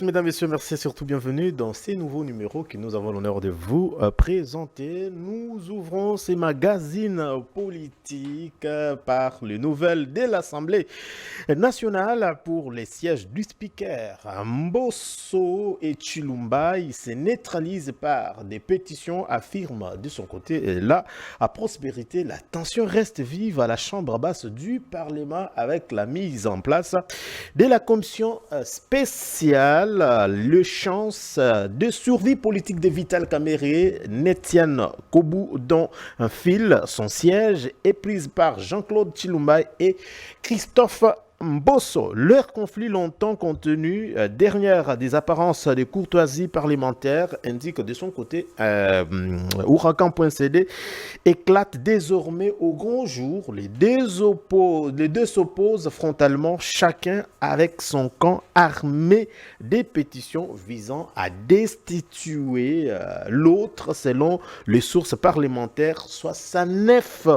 faites, mesdames, messieurs, merci et surtout bienvenue dans ces nouveaux numéros que nous avons l'honneur de vous présenter. Nous ouvrons ces magazines politiques par les nouvelles de l'Assemblée nationale pour les sièges du speaker. Mbosso et Chilumba, ils se neutralisent par des pétitions, affirme de son côté. Et là, à prospérité, la tension reste vive à la chambre basse du Parlement avec la mise en place de la commission spéciale, le chance de survie politique de Vital Kamere, Netienne Kobu, dont un fil, son siège est prise par Jean-Claude Chilumba et Christophe Mbosso. Leur conflit longtemps contenu, dernière des apparences de courtoisie parlementaire, indique de son côté Ouragan.cd, éclate désormais au grand jour. Les deux s'opposent frontalement, chacun avec son camp armé des pétitions visant à destituer l'autre. Selon les sources parlementaires, 69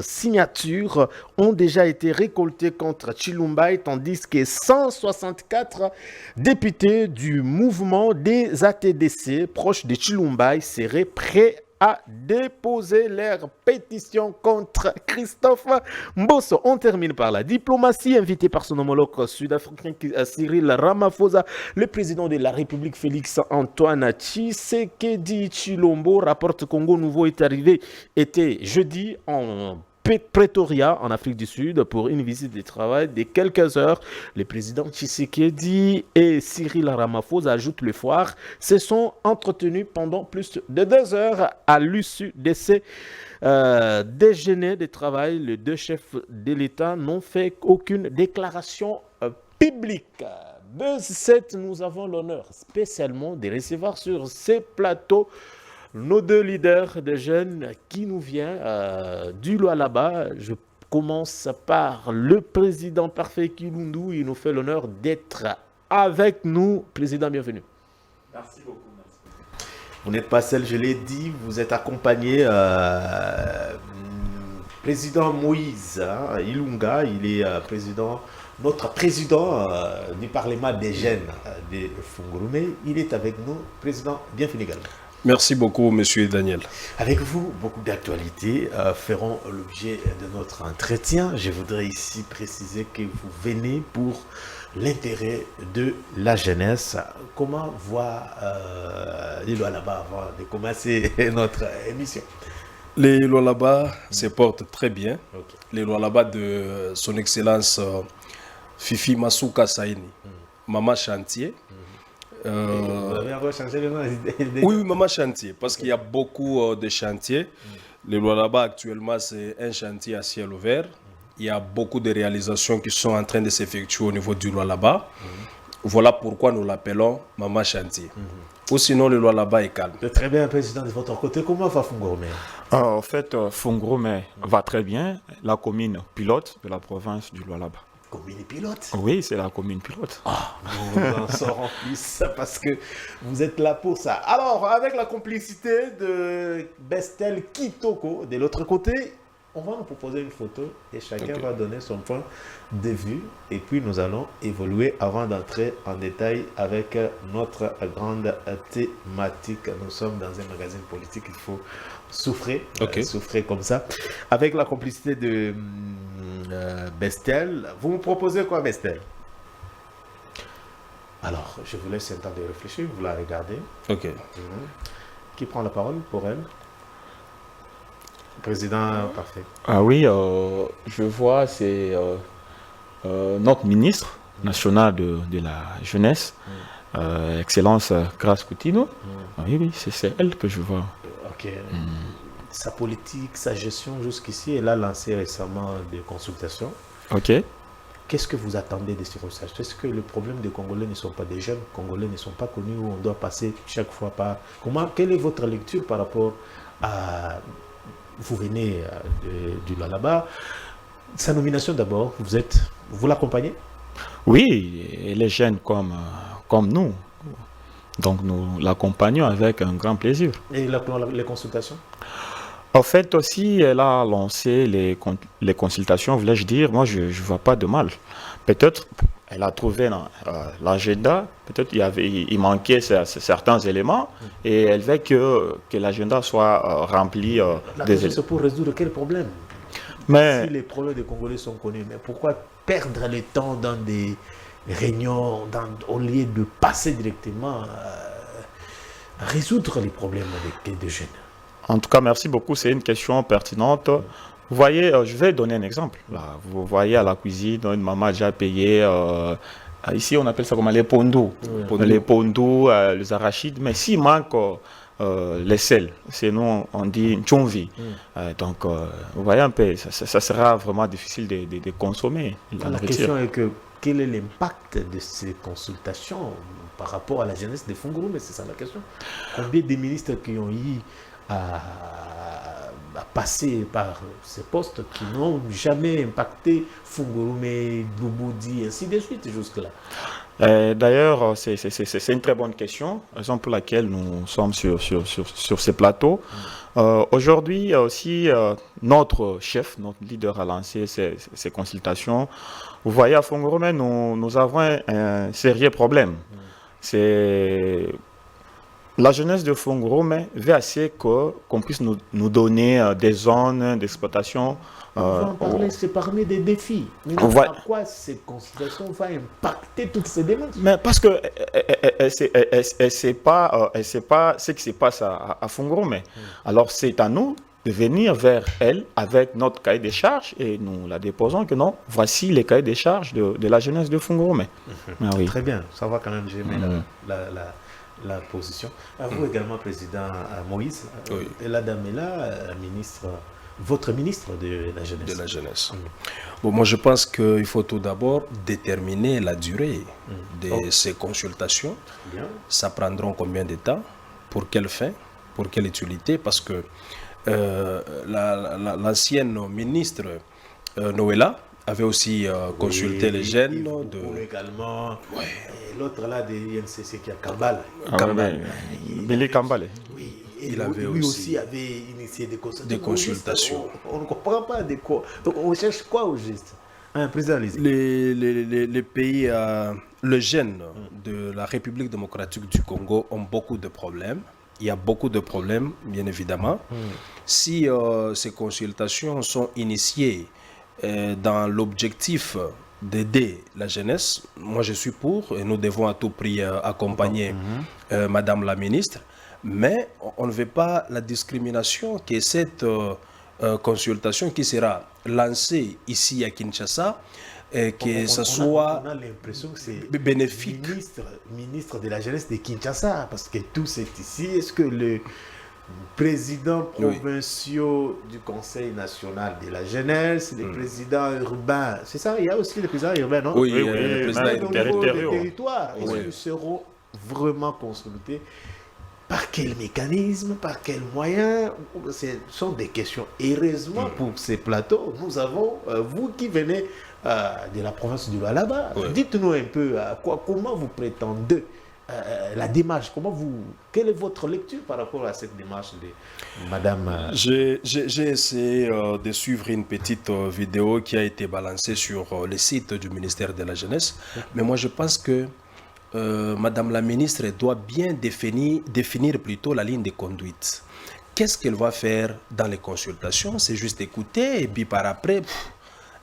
signatures ont déjà été récoltées contre Chilumba, tandis que 164 députés du mouvement des ATDC proches de Chilumba seraient prêts à déposer leur pétition contre Christophe Mbosso. On termine par la diplomatie, invité par son homologue sud-africain Cyril Ramaphosa, le président de la République Félix Antoine Tshisekedi Tshilombo, rapporte Congo Nouveau est arrivé, était jeudi en Pretoria, en Afrique du Sud, pour une visite de travail de quelques heures. Le président Tshisekedi et Cyril Ramaphosa, ajoute le foire, se sont entretenus pendant plus de 2 heures. À l'issue de ces déjeuners de travail, les deux chefs de l'État n'ont fait aucune déclaration publique. Buzz 7, nous avons l'honneur spécialement de recevoir sur ces plateaux nos deux leaders de jeunes qui nous viennent du Lualaba. Je commence par le président Parfait Kilundu. Il nous fait l'honneur d'être avec nous. Président, bienvenue. Merci beaucoup. Merci. Vous n'êtes pas seul, je l'ai dit. Vous êtes accompagné président Moïse Ilunga. Il est notre président du Parlement des jeunes de Fungurume. Il est avec nous. Président, bienvenue également. Merci beaucoup, monsieur Daniel. Avec vous, beaucoup d'actualités feront l'objet de notre entretien. Je voudrais ici préciser que vous venez pour l'intérêt de la jeunesse. Comment voir les Lualaba avant de commencer notre émission? Les Lualaba se portent très bien. Okay. Les Lualaba de son excellence Fifi Masuka Saini, Maman Chantier. Vous avez encore changé le nom? Oui, Maman Chantier, parce qu'il y a beaucoup de chantiers. Les Lualaba actuellement, c'est un chantier à ciel ouvert. Il y a beaucoup de réalisations qui sont en train de s'effectuer au niveau du Lualaba. Voilà pourquoi nous l'appelons Maman Chantier. Ou sinon, le Lualaba est calme. Très bien, président, de votre côté, comment va Fungurume? En fait, Fungurume va très bien. La commune pilote de la province du Lualaba. Commune pilote? Oui, c'est la commune pilote. Nous en saurons plus parce que vous êtes là pour ça. Alors, avec la complicité de Bestel Kitoko, de l'autre côté, on va nous proposer une photo et chacun va donner son point de vue. Et puis, nous allons évoluer avant d'entrer en détail avec notre grande thématique. Nous sommes dans un magazine politique, il faut souffrir, souffrir comme ça. Avec la complicité de Bestel. Vous me proposez quoi, Bestel? Alors, je vous laisse un temps de réfléchir, vous la regardez. Ok. Qui prend la parole pour elle? Président Parfait. Ah oui, je vois, c'est notre ministre national de la jeunesse, Excellence Grace Coutinho. Oui, c'est elle que je vois. Ok. Sa politique, sa gestion jusqu'ici, elle a lancé récemment des consultations. Ok. Qu'est-ce que vous attendez de ces consultations? Est-ce que le problème des Congolais ne sont pas des jeunes Congolais ne sont pas connus où on doit passer chaque fois par... Quelle est votre lecture par rapport à... Vous venez du Lualaba. Sa nomination d'abord, vous l'accompagnez? Oui, elle est jeune comme nous. Donc nous l'accompagnons avec un grand plaisir. Et les consultations? En fait aussi, elle a lancé les consultations, voulais-je dire, moi je ne vois pas de mal. Peut-être elle a trouvé l'agenda. Peut-être il manquait certains éléments et elle veut que l'agenda soit rempli La des question, éléments. c'est pour résoudre quel problème? Mais Si les problèmes des Congolais sont connus, mais pourquoi perdre le temps dans des réunions au lieu de passer directement à résoudre les problèmes des jeunes? en tout cas, merci beaucoup. C'est une question pertinente. Vous voyez, je vais donner un exemple. Là, vous voyez à la cuisine, une maman a déjà payé. Ici, on appelle ça comme les pondous. Les pondous, les arachides. Mais s'il manque les sels, c'est nous, on dit tchonvi. Donc, vous voyez un peu, ça sera vraiment difficile de consommer la La nourriture. question est que quel est l'impact de ces consultations par rapport à la jeunesse des Fungourou? C'est ça la question. Combien de ministres qui ont eu à passer par ces postes qui n'ont jamais impacté Fungourou, Bouboudi, ainsi de suite jusque-là? D'ailleurs, c'est une très bonne question, raison pour laquelle nous sommes sur ces plateaux. Aujourd'hui aussi, notre chef, notre leader a lancé ces consultations. Vous voyez, à Fongoromé, nous avons un sérieux problème. C'est la jeunesse de Fongoromé veut assez qu'on puisse nous donner des zones d'exploitation. On va en parler, c'est parmi des défis. Mais à quoi ces consultations vont impacter toutes ces démarches? Mais parce que elle sait pas ce qui se passe à Fongoromé. Alors c'est à nous de venir vers elle avec notre cahier des charges et nous la déposons que non, voici les cahiers des charges de la jeunesse de Fongoromé. Ah oui. Très bien, ça va quand même, j'aime la position. À vous également, Président Moïse, et la dame est là, ministre, votre ministre de la Jeunesse. De la jeunesse. Bon, moi, je pense qu'il faut tout d'abord déterminer la durée de ces consultations. Bien. Ça prendra combien de temps? Pour quelle fin? Pour quelle utilité? Parce que l'ancienne ministre Noëlla avait aussi consulté les jeunes. Également. Et l'autre là de l'INCC qui a Kambal. Billy Kambale. Oui. Il avait lui aussi aussi avait initié des consultations. On ne comprend pas de quoi. Donc on cherche quoi au juste? Président, les pays, les jeunes de la République démocratique du Congo ont beaucoup de problèmes. Il y a beaucoup de problèmes, bien évidemment. Si ces consultations sont initiées dans l'objectif d'aider la jeunesse, moi je suis pour, et nous devons à tout prix accompagner Madame la ministre, mais on ne veut pas la discrimination que cette consultation qui sera lancée ici à Kinshasa, que ce soit on a l'impression que c'est bénéfique. Ministre de la jeunesse de Kinshasa, parce que tout c'est ici. Est-ce que le président provincial du Conseil national de la jeunesse, les présidents urbains, c'est ça, il y a aussi les présidents urbains, non? Oui, les présidents territoires. Est-ce qu'ils seront vraiment consultés? Par quel mécanisme, par quels moyens? Ce sont des questions. Heureusement pour ces plateaux, nous avons, vous qui venez de la province du Lualaba, dites-nous un peu comment vous prétendez la démarche, quelle est votre lecture par rapport à cette démarche de Madame J'ai essayé de suivre une petite vidéo qui a été balancée sur le site du ministère de la Jeunesse, mais moi je pense que Madame la ministre doit bien définir plutôt la ligne de conduite. Qu'est-ce qu'elle va faire dans les consultations? C'est juste écouter et puis par après,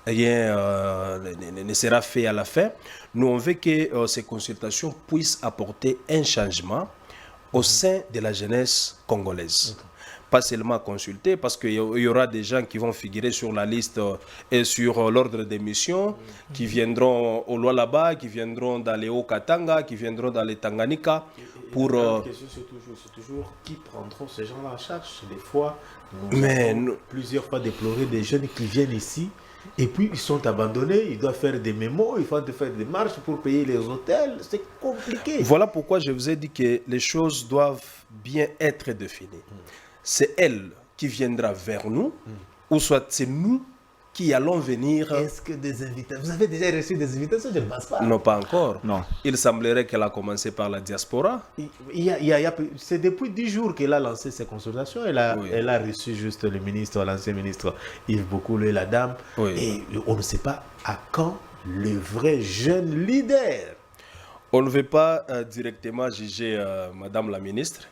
rien ne sera fait à la fin. Nous, on veut que ces consultations puissent apporter un changement au sein de la jeunesse congolaise. Pas seulement consulter, parce qu'il y aura des gens qui vont figurer sur la liste et sur l'ordre des missions, qui viendront au Lualaba, qui viendront dans les Haut-Katanga, qui viendront dans les Tanganyika. Pour, la question, c'est toujours qui prendront ces gens-là en charge. Des fois, nous avons plusieurs fois déploré des jeunes qui viennent ici, et puis ils sont abandonnés, ils doivent faire des mémos, ils doivent faire des marches pour payer les hôtels, c'est compliqué. Voilà pourquoi je vous ai dit que les choses doivent bien être définies. C'est elle qui viendra vers nous, ou soit c'est nous qui allons venir. Est-ce que des invitations, vous avez déjà reçu des invitations? Je ne pense pas. Non, pas encore. Non. Il semblerait qu'elle a commencé par la diaspora. C'est depuis 10 jours qu'elle a lancé ses consultations. Elle a reçu juste le ministre, l'ancien ministre Yves Bokoulou et la dame. Et on ne sait pas à quand le vrai jeune leader. On ne veut pas directement juger Madame la ministre.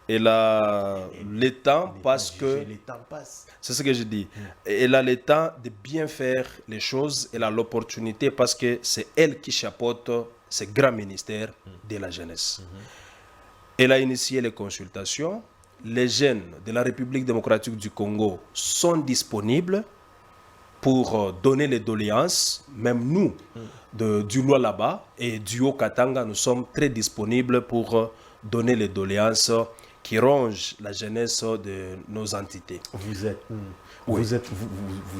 Elle a le temps parce que... Le temps passe. C'est ce que je dis. Elle a le temps de bien faire les choses. Elle a l'opportunité parce que c'est elle qui chapeaute ce grand ministère de la jeunesse. Elle a initié les consultations. Les jeunes de la République démocratique du Congo sont disponibles pour donner les doléances. Même nous, du Lualaba et du Haut-Katanga, nous sommes très disponibles pour donner les doléances qui rongent la jeunesse de nos entités. Vous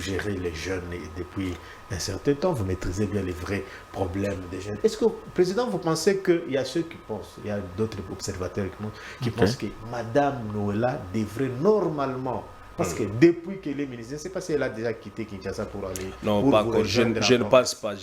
gérez les jeunes depuis un certain temps, vous maîtrisez bien les vrais problèmes des jeunes. Est-ce que, Président, vous pensez qu'il y a ceux qui pensent, il y a d'autres observateurs qui pensent que Madame Noëlla devrait normalement, parce que depuis qu'elle est ministre, je ne sais pas si elle a déjà quitté Kinshasa pour aller... Non, pas encore, je ne pense pas,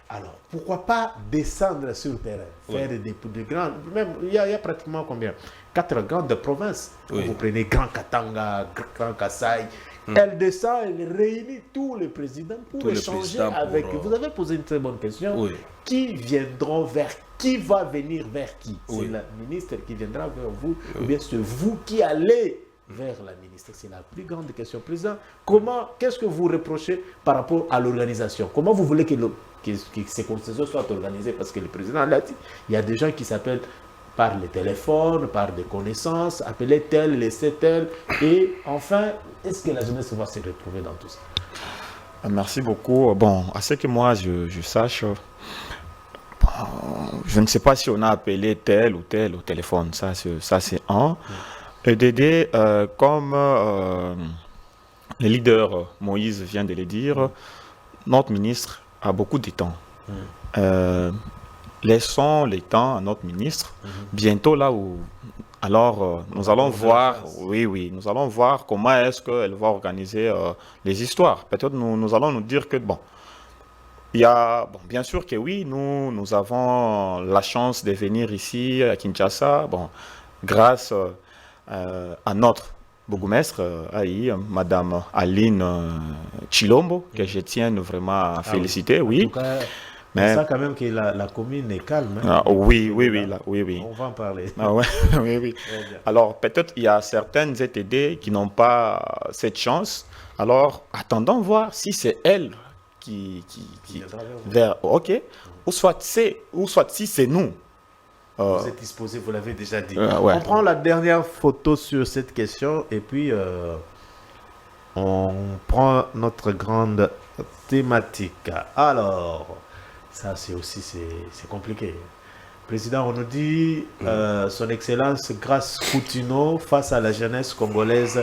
Alors, pourquoi pas descendre sur le terrain, faire des grands... Même, il y a pratiquement combien? 4 grandes provinces. Vous prenez Grand Katanga, Grand Kasaï. Elle descend, elle réunit tous les présidents pour échanger avec eux. Vous avez posé une très bonne question. Qui viendront vers qui va venir vers qui? C'est la ministre qui viendra vers vous, ou bien c'est vous qui allez vers la ministre? C'est la plus grande question. Président, qu'est-ce que vous reprochez par rapport à l'organisation? Comment vous voulez que ces consultations soient organisées? Parce que le président l'a dit, il y a des gens qui s'appellent par le téléphone, par des connaissances, appeler tel, laisser tel. Et enfin, est-ce que la jeunesse va se retrouver dans tout ça? Merci beaucoup. Bon, à ce que moi je sache, je ne sais pas si on a appelé tel ou tel au téléphone. Ça c'est un. Et Dédé, comme le leader Moïse vient de le dire, notre ministre a beaucoup de temps. Laissons le temps à notre ministre. Bientôt là où... Alors, nous allons voir, nous allons voir comment est-ce qu'elle va organiser les histoires. Peut-être nous allons nous dire que, bon, il y a, bien sûr que oui, nous avons la chance de venir ici à Kinshasa, bon, grâce à notre bourgmestre, Madame Aline Chilombo, que je tiens vraiment à féliciter, oui. Mais ça quand même que la commune est calme. Hein? Oui. On va en parler. Oui. Alors peut-être il y a certaines ZTD qui n'ont pas cette chance. Alors attendons voir si c'est elle qui vers ou soit si c'est nous. Vous êtes disposé, vous l'avez déjà dit. On prend la dernière photo sur cette question et puis on prend notre grande thématique. Alors, ça c'est compliqué. Président, on nous dit son Excellence Grace Coutinho face à la jeunesse congolaise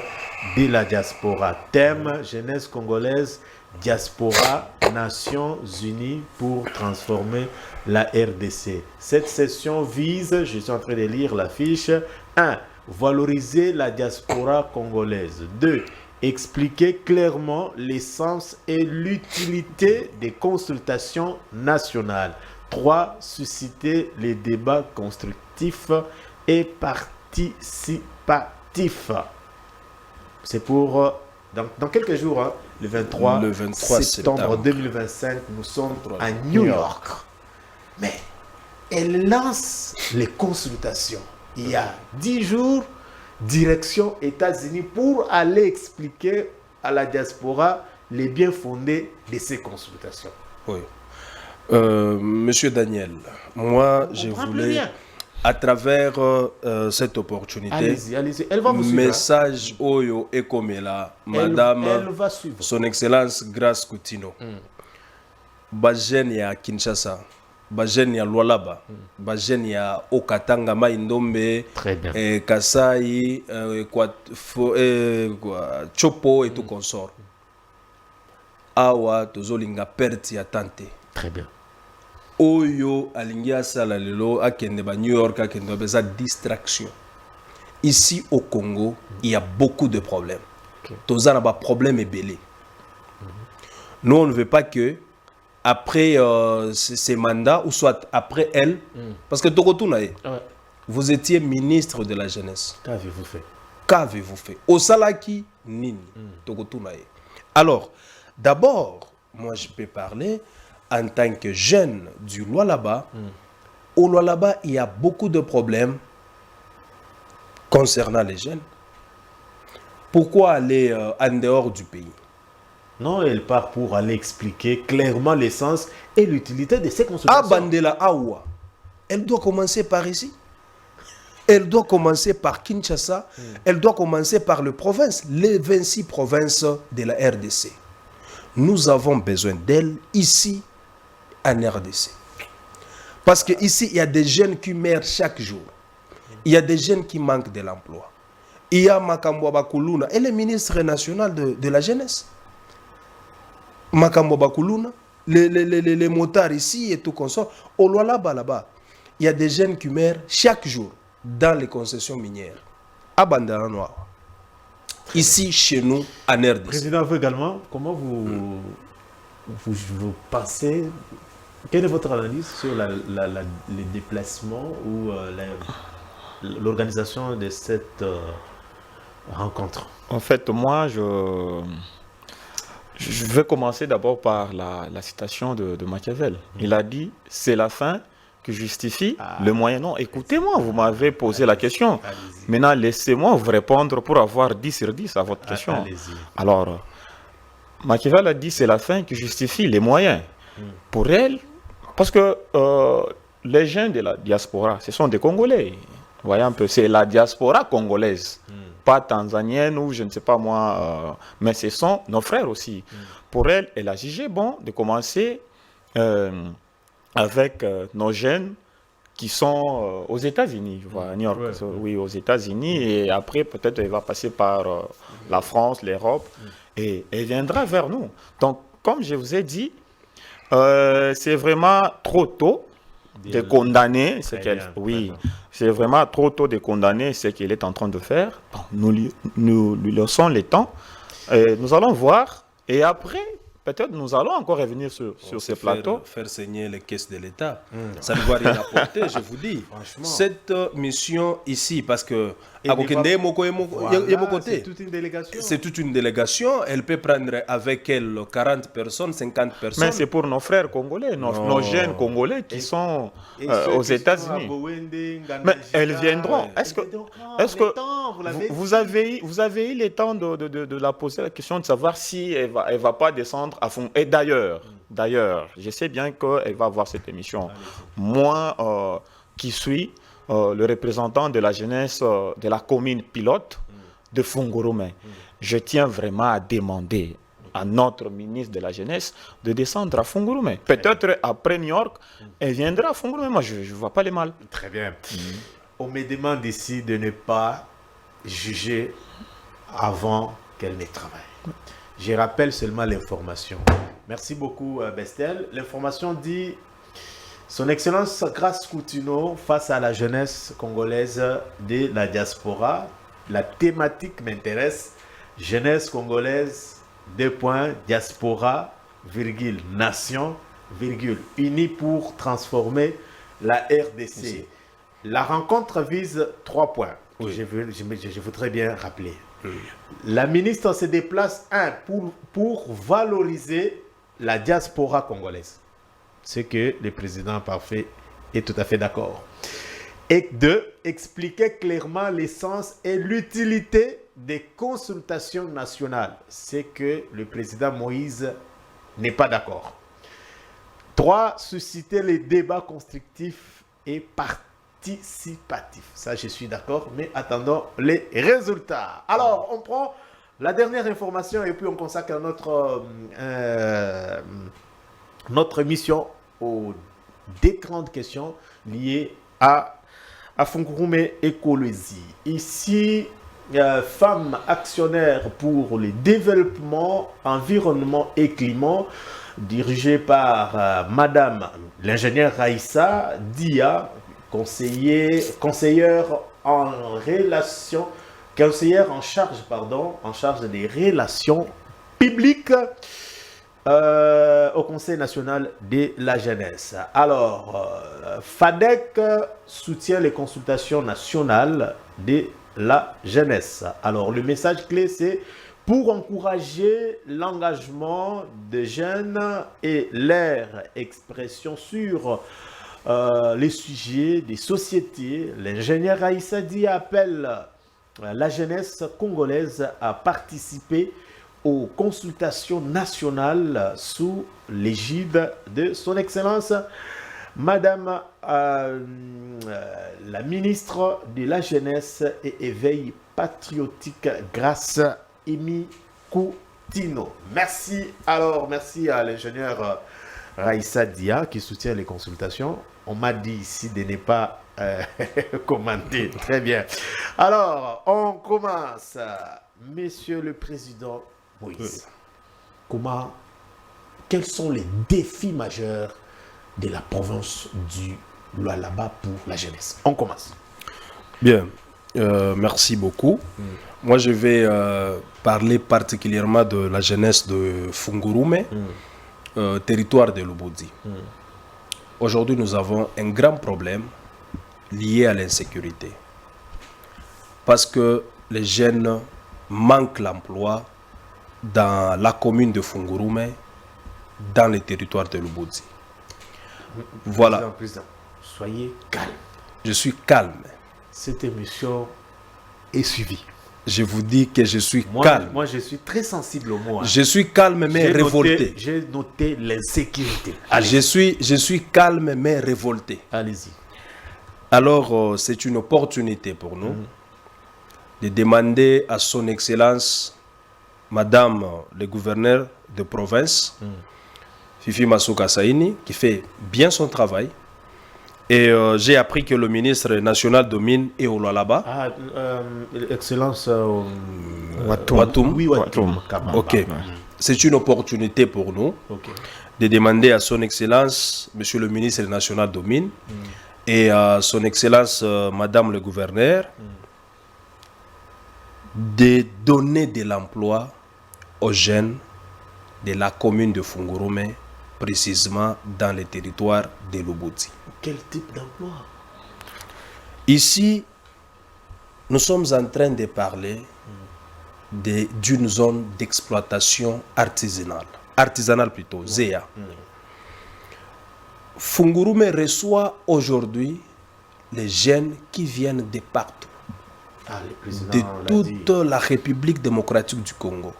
de la diaspora. Thème jeunesse congolaise, diaspora, Nations Unies pour transformer la RDC. Cette session vise, je suis en train de lire l'affiche, 1. Valoriser la diaspora congolaise. 2. Expliquer clairement l'essence et l'utilité des consultations nationales. 3. Susciter les débats constructifs et participatifs. C'est pour dans quelques jours, hein, le 23 septembre 2025, nous sommes à New York. Mais elle lance les consultations. Il y a 10 jours, direction États-Unis pour aller expliquer à la diaspora les biens fondés de ces consultations. Oui. Monsieur Daniel, moi je voulais, à travers cette opportunité, allez-y. Elle va vous suivre, message Oyo Ekomela, Madame elle va suivre. Son Excellence Grace Coutinho, Bajen ya Kinshasa, Bajen ya Lualaba, Bajen ya Haut-Katanga, Maindombe, Kasai, Chopo et tout consort. Awa tozolinga perti ya tante. Très bien. Oyo alingia sala lelo akende ba New York akende ba distraction. Ici au Congo, il y a beaucoup de problèmes. Tozana ba problème est belé. Nous on ne veut pas que après ces mandats ou soit après elle parce que Tokotunae, vous étiez ministre de la jeunesse. Qu'avez-vous fait? Qu'avez-vous fait? Au Salaki Nini Tokotunae. Alors, d'abord, moi je peux parler en tant que jeune du Lualaba, au Lualaba, il y a beaucoup de problèmes concernant les jeunes. Pourquoi aller en dehors du pays? Non, elle part pour aller expliquer clairement l'essence et l'utilité de ces consultations. Bandela Awa, elle doit commencer par ici. Elle doit commencer par Kinshasa. Elle doit commencer par les provinces, les 26 provinces de la RDC. Nous avons besoin d'elle ici en RDC. Parce qu'ici, il y a des jeunes qui meurent chaque jour. Il y a des jeunes qui manquent de l'emploi. Il y a Makambo Bakuluna, elle est ministre nationale de la jeunesse. Makambo Bakuluna, les motards ici et tout comme ça. Au Lualaba, là-bas, il y a des jeunes qui meurent chaque jour dans les concessions minières. À Bandara Noir. Ici, chez nous, en RDC. Président, vous également, comment vous pensez, quelle est votre analyse sur les déplacements ou l'organisation de cette rencontre? En fait, moi, je vais commencer d'abord par la citation de Machiavel. Il a dit, c'est la fin qui justifie le moyen. Non, écoutez-moi, vous m'avez posé la question. Maintenant, laissez-moi vous répondre pour avoir 10 sur 10 à votre question. Alors, Machiavel a dit, c'est la fin qui justifie les moyens. Pour elle, parce que les jeunes de la diaspora, ce sont des Congolais. Vous voyez un peu, c'est la diaspora congolaise. Pas tanzanienne ou je ne sais pas moi, mais ce sont nos frères aussi. Pour elle, elle a jugé bon de commencer avec nos jeunes qui sont aux États-Unis, à New York, oui, aux États-Unis, et après peut-être elle va passer par la France, l'Europe, et elle viendra vers nous. Donc, comme je vous ai dit, c'est vraiment trop tôt de condamner ce qu'elle fait. Oui, c'est vraiment trop tôt de condamner ce qu'elle est en train de faire. Bon, nous lui laissons le temps. Nous allons voir. Et après, peut-être nous allons encore revenir sur ce plateau. Faire saigner les caisses de l'État. Ça ne va rien apporter, je vous dis. Cette mission ici, parce que c'est toute une délégation. C'est toute une délégation. Elle peut prendre avec elle 40 personnes, 50 personnes. Mais c'est pour nos frères congolais, nos jeunes congolais qui sont aux États-Unis. Mais elles viendront. Est-ce que vous avez eu le temps de la poser la question de savoir si elle va pas descendre à fond? Et d'ailleurs, je sais bien qu'elle va avoir cette émission. Moi, qui suis le représentant de la jeunesse de la commune pilote de Fungurumé, je tiens vraiment à demander à notre ministre de la Jeunesse de descendre à Fungurumé. Peut-être après New York, elle viendra à Fungurumé. Moi, je ne vois pas les mal. Très bien. On me demande ici de ne pas juger avant qu'elle ne travaille. Je rappelle seulement l'information. Merci beaucoup, Bestel. L'information dit: Son Excellence Grace Coutinho face à la jeunesse congolaise de la diaspora. La thématique m'intéresse. Jeunesse congolaise, diaspora, nation, unie pour transformer la RDC. La rencontre vise 3 points. Oui. Je voudrais bien rappeler. La ministre se déplace, pour valoriser la diaspora congolaise. Ce que le président parfait est tout à fait d'accord. Et 2, expliquer clairement l'essence et l'utilité des consultations nationales. C'est que le président Moïse n'est pas d'accord. 3, susciter les débats constructifs et participatifs. Ça, je suis d'accord, mais attendons les résultats. Alors, on prend la dernière information et puis on consacre notre mission aux grandes questions liées à Fungurumé Écologie. Ici, femme actionnaire pour le développement, environnement et climat, dirigée par Madame l'ingénieure Raïssa Dia, conseillère en charge des relations publiques au Conseil national de la jeunesse. Alors, FADEC soutient les consultations nationales de la jeunesse. Alors, le message clé, c'est pour encourager l'engagement des jeunes et leur expression sur les sujets des sociétés. L'ingénieur Raissa Dia appelle la jeunesse congolaise à participer aux consultations nationales sous l'égide de son Excellence Madame la ministre de la Jeunesse et Éveil patriotique, Grâce Emi Koutino. Merci. Alors, merci à l'ingénieur Raissa Dia qui soutient les consultations. On m'a dit ici de ne pas commenter. Très bien. Alors, on commence. Monsieur le Président Moïse, quels sont les défis majeurs de la province du Lualaba pour la jeunesse? On commence. Bien, merci beaucoup. Moi, je vais parler particulièrement de la jeunesse de Fungurume, territoire de Lubudi. Aujourd'hui, nous avons un grand problème lié à l'insécurité. Parce que les jeunes manquent l'emploi dans la commune de Fungurume, dans le territoire de Lubudi. Voilà. Président, soyez calme. Je suis calme. Cette émission est suivie. Je vous dis que je suis calme. Moi, je suis très sensible au mot. Je suis calme mais révolté. J'ai noté l'insécurité. Je suis calme mais révolté. Allez-y. Alors, c'est une opportunité pour nous de demander à son Excellence, Madame le gouverneur de province, Fifi Masuka Saini, qui fait bien son travail. Et j'ai appris que le ministre national de Mines est au Lualaba. Ah, Excellence Watoum. Oui, Watoum. Ok. C'est une opportunité pour nous de demander à son Excellence, Monsieur le ministre national de Mines, et à son Excellence, Madame le gouverneur, de donner de l'emploi aux jeunes de la commune de Fungurume, précisément dans le territoire de Lubudi. Quel type d'emploi? Ici, nous sommes en train de parler d'une zone d'exploitation artisanale. Artisanale plutôt, ZEA. Fungurume reçoit aujourd'hui les jeunes qui viennent de partout. De toute la République démocratique du Congo.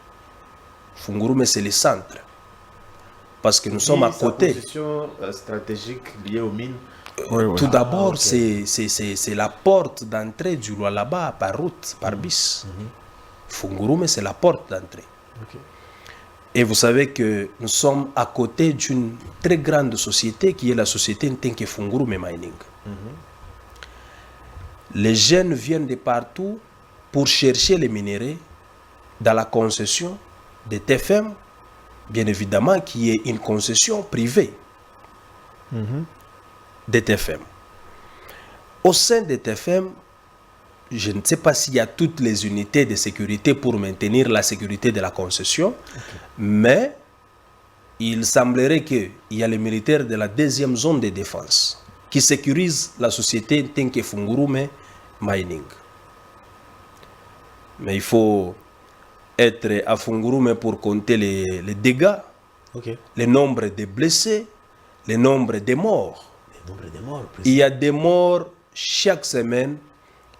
Fungurume, c'est le centre. Parce que nous sommes à côté. Position stratégique liée aux mines. Tout d'abord, c'est la porte d'entrée du Lualaba par route, par bis. Fungurume, c'est la porte d'entrée. Et vous savez que nous sommes à côté d'une très grande société qui est la société Ntenke Fungurume Mining. Les jeunes viennent de partout pour chercher les minéraux dans la concession de TFM, bien évidemment, qui est une concession privée de TFM. Au sein de TFM, je ne sais pas s'il y a toutes les unités de sécurité pour maintenir la sécurité de la concession, mais il semblerait qu'il y a les militaires de la deuxième zone de défense qui sécurisent la société Ntenke Fungurume Mining. Mais il faut être à Fungurume pour compter les dégâts, le nombre de blessés, le nombre de morts. Il y a des morts chaque semaine,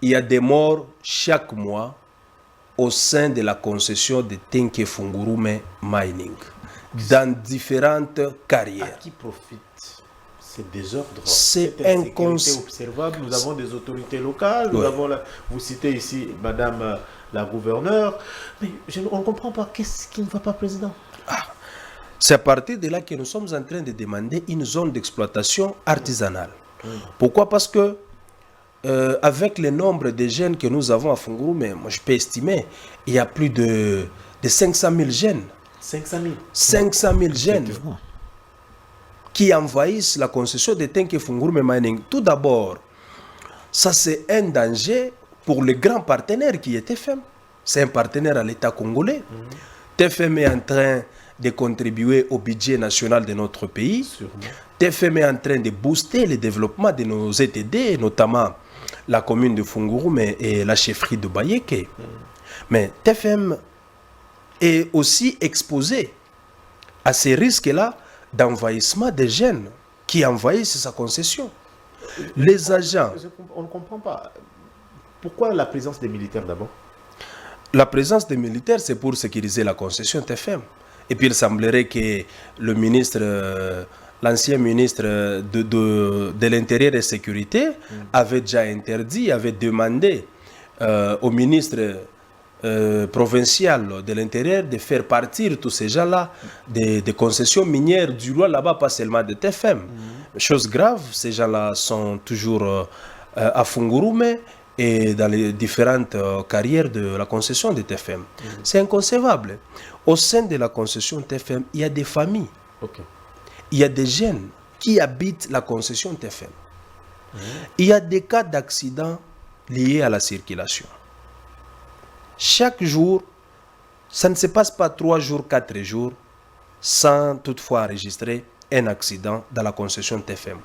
il y a des morts chaque mois au sein de la concession de Ntenke Fungurume Mining, dans différentes carrières. À qui profite ces désordres? C'est observable. Nous avons des autorités locales, nous avons vous citez ici Madame la gouverneure, mais on ne comprend pas. Qu'est-ce qui ne va pas, Président? C'est à partir de là que nous sommes en train de demander une zone d'exploitation artisanale. Pourquoi? Parce que avec le nombre de jeunes que nous avons à Fungurume, moi je peux estimer, il y a plus de 500 000 jeunes. 500 000 500 000 jeunes qui envahissent la concession de Ntenke Fungurume Mining. Tout d'abord, ça c'est un danger pour le grand partenaire qui est TFM. C'est un partenaire à l'État congolais. TFM est en train de contribuer au budget national de notre pays. TFM est en train de booster le développement de nos ETD, notamment la commune de Fungurume et la chefferie de Bayeke. Mais TFM est aussi exposé à ces risques-là d'envahissement des jeunes qui envahissent sa concession. Les agents... On ne comprend pas. Pourquoi la présence des militaires d'abord? La présence des militaires, c'est pour sécuriser la concession TFM. Et puis il semblerait que le ministre, l'ancien ministre de l'Intérieur et de la Sécurité avait déjà interdit, avait demandé au ministre provincial de l'Intérieur de faire partir tous ces gens-là des concessions minières du roi là-bas, pas seulement de TFM. Chose grave, ces gens-là sont toujours à Fungurume et dans les différentes carrières de la concession de TFM. C'est inconcevable. Au sein de la concession TFM, il y a des familles. Il y a des jeunes qui habitent la concession TFM. Il y a des cas d'accidents liés à la circulation. Chaque jour, ça ne se passe pas 3 jours, 4 jours, sans toutefois enregistrer un accident dans la concession TFM.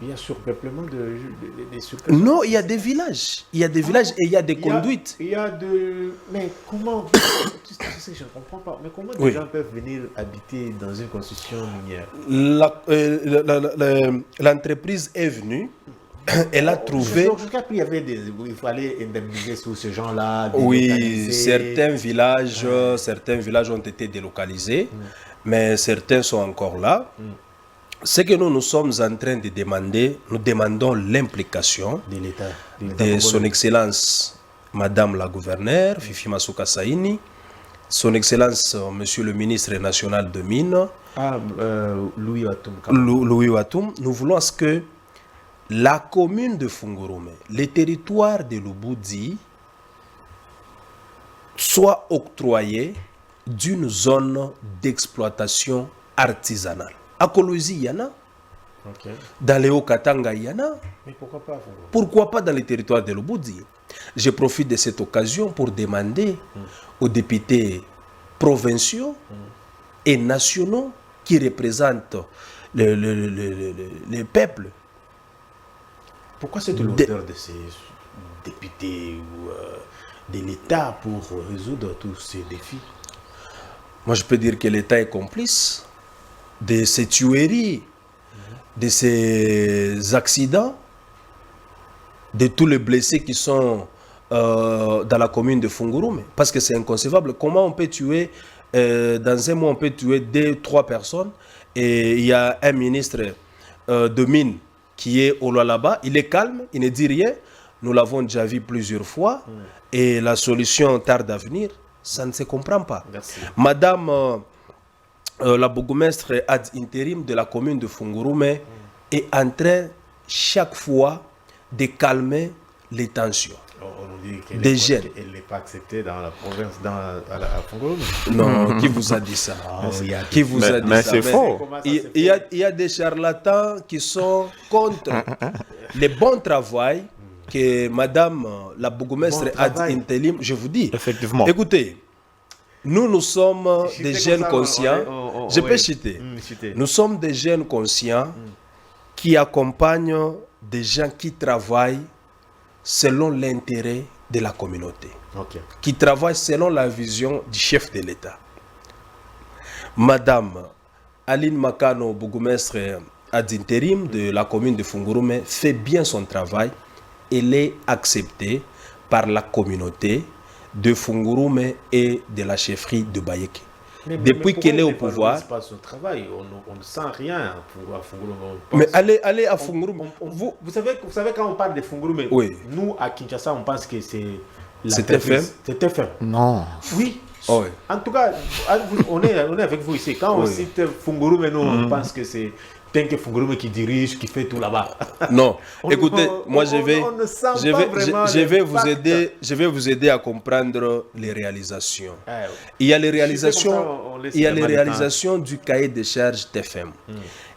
Il y a surpeuplement des surpeuplements. Non, il y a des villages. Il y a des villages et il y a des conduites. Il y a de... Mais comment... Je ne comprends pas. Mais comment des gens peuvent venir habiter dans une concession minière? L'entreprise est venue. Elle a trouvé... Il fallait indemniser tous ces gens-là. Oui, certains villages ont été délocalisés, mais certains sont encore là. Ce que nous sommes en train de demander, nous demandons l'implication de l'État, de son Excellence Madame la Gouverneure, Fifi Masuka Saini, son Excellence Monsieur le Ministre National de Mines, Louis Watoum. Louis Watoum. Nous voulons que la commune de Fungurume, le territoire de Lubudi, soit octroyé d'une zone d'exploitation artisanale. À Kolwezi, il y en a. Dans les Hauts-Katanga, il y en a. Mais pourquoi pas? Pourquoi pas dans les territoires de Lubudi? Je profite de cette occasion pour demander aux députés provinciaux et nationaux qui représentent le peuple. Pourquoi cette lourdeur de ces députés ou de l'État pour résoudre tous ces défis? Moi, je peux dire que l'État est complice de ces tueries, de ces accidents, de tous les blessés qui sont dans la commune de Fungurume. Parce que c'est inconcevable. Comment on peut tuer, dans un mois, on peut tuer 2-3 personnes et il y a un ministre de mines qui est au là-bas, il est calme, il ne dit rien. Nous l'avons déjà vu plusieurs fois et la solution tarde à venir. Ça ne se comprend pas. Merci. Madame la bourgmestre ad intérim de la commune de Fungurume est en train chaque fois de calmer les tensions. On nous dit qu'elle n'est pas acceptée dans la province, à Fungurume. Non, qui vous a dit ça? Qui vous a dit mais ça? c'est faux. Il y a des charlatans qui sont contre le bon travail que Madame la bourgmestre ad intérim, je vous dis. Effectivement. Écoutez, nous sommes des jeunes conscients. Je peux citer. Nous sommes des jeunes conscients qui accompagnent des gens qui travaillent selon l'intérêt de la communauté. Qui travaillent selon la vision du chef de l'État. Madame Aline Makano, bourgmestre ad intérim de la commune de Fungurume, fait bien son travail. Elle est acceptée par la communauté de Fungurume et de la chefferie de Bayeke. Depuis qu'elle est au pouvoir... C'est pas son travail, on ne sent rien à Fungurume. Mais allez à Fungurume. Vous savez quand on parle de Fungurume, nous à Kinshasa on pense que c'est... C'est TFM? C'est TFM. Non. Oui. Oh, oui. En tout cas, on est avec vous ici. Quand on cite Fungurume, nous on pense que c'est... Tant que Fungurume qui dirige, qui fait tout là-bas. Non, écoutez, moi je vais vous aider à comprendre les réalisations. Il y a les réalisations, du cahier de charges TFM.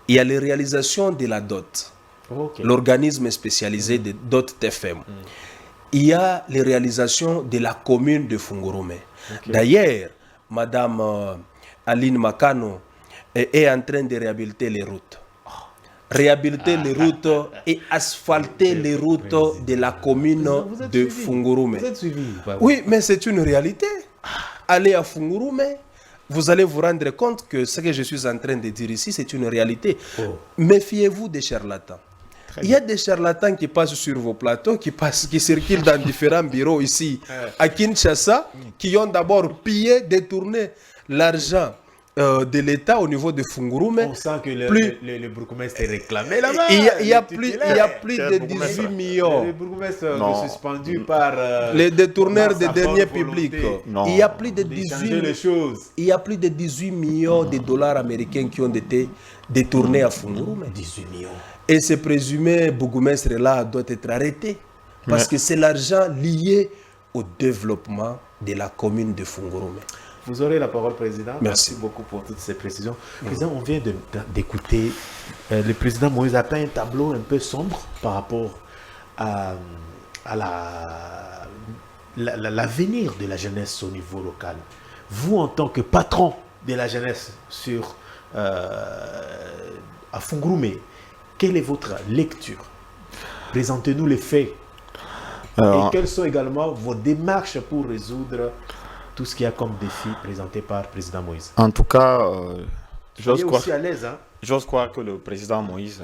Il y a les réalisations de la DOT, l'organisme spécialisé de DOT TFM. Il y a les réalisations de la commune de Fungurume. D'ailleurs, Madame Aline Makano est en train de réhabiliter les routes. Réhabiliter les routes et asphalter les routes de la commune de Fungurume. Vous êtes suivi? Oui, mais c'est une réalité. Allez à Fungurume, vous allez vous rendre compte que ce que je suis en train de dire ici, c'est une réalité. Méfiez-vous des charlatans. Il y a des charlatans qui passent sur vos plateaux, qui circulent dans différents bureaux ici à Kinshasa, qui ont d'abord pillé, détourné l'argent de l'État au niveau de Fungurume. On sent que le bourgmestre est réclamé là-bas. Il y a plus de 18 millions. Le bourgmestre est suspendu par les détourneurs des deniers publics. Il y a plus de 18 millions de dollars américains qui ont été détournés à Fungurume. 18 millions. Et ce présumé bourgmestre-là doit être arrêté. Parce que c'est l'argent lié au développement de la commune de Fungurume. Vous aurez la parole, Président. Merci beaucoup pour toutes ces précisions. Président, on vient d'écouter le président Moïse a peint un tableau un peu sombre par rapport à l'avenir de la jeunesse au niveau local. Vous, en tant que patron de la jeunesse à Fungurume, quelle est votre lecture? Présentez-nous les faits. Et quelles sont également vos démarches pour résoudre tout ce qu'il y a comme défi présenté par le président Moïse? En tout cas, j'ose croire que le président Moïse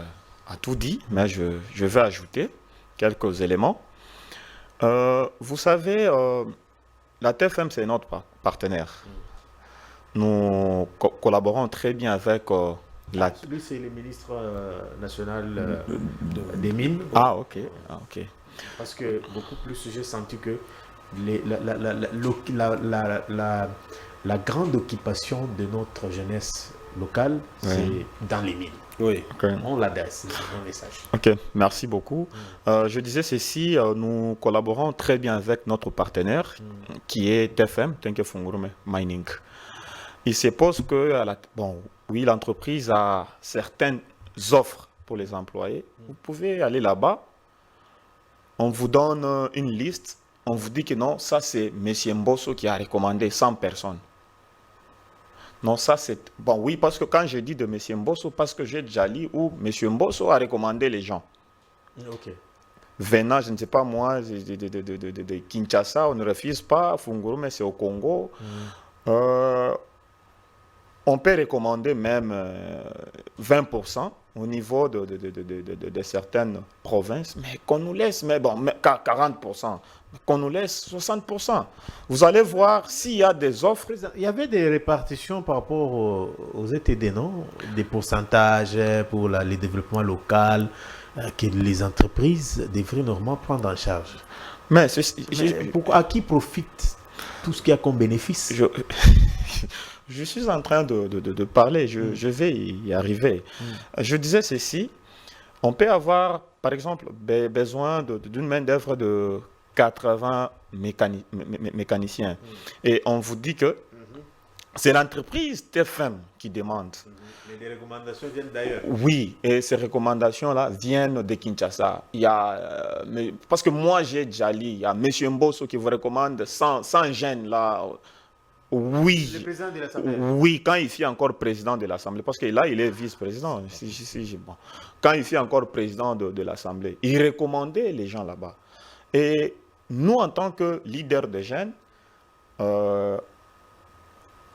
a tout dit, mais je vais ajouter quelques éléments. Vous savez, la TFM, c'est notre partenaire. Nous collaborons très bien avec lui, c'est le ministre national des Mines. Ah, ok. Parce que beaucoup plus, j'ai senti que la grande occupation de notre jeunesse locale, c'est dans les mines. Oui. Okay. On l'adresse, mon message. Ok, merci beaucoup. Je disais ceci, nous collaborons très bien avec notre partenaire qui est TFM, Tenke Fungurume Mining. Il se pose que l'entreprise a certaines offres pour les employés. Vous pouvez aller là-bas, on vous donne une liste. On vous dit que non, ça c'est M. Mbosso qui a recommandé 100 personnes. Non, ça c'est... Bon, oui, parce que quand je dis de M. Mbosso, parce que j'ai déjà lu où M. Mbosso a recommandé les gens. Ok. Venant, je ne sais pas moi, de Kinshasa, on ne refuse pas. Fungurume, c'est au Congo. On peut recommander même 20% au niveau de certaines provinces, mais qu'on nous laisse, 40%, qu'on nous laisse 60%. Vous allez voir s'il y a des offres. Il y avait des répartitions par rapport aux ETD, non? Des pourcentages pour le développement local que les entreprises devraient normalement prendre en charge. À qui profite tout ce qu'il y a comme bénéfice? Je suis en train de parler, je vais y arriver. Je disais ceci, on peut avoir, par exemple, besoin d'une main-d'œuvre de 80 mécaniciens. Et on vous dit que c'est l'entreprise TFM qui demande. Mais les recommandations viennent d'ailleurs. Oui, et ces recommandations-là viennent de Kinshasa. Parce que moi, j'ai déjà lu, il y a M. Mbosso qui vous recommande 100 gènes là. Oui. Le président de l'Assemblée. Oui, quand il fut encore président de l'Assemblée, parce que là, il est vice-président. Quand il fut encore président de l'Assemblée, il recommandait les gens là-bas. Et nous, en tant que leaders de jeunes,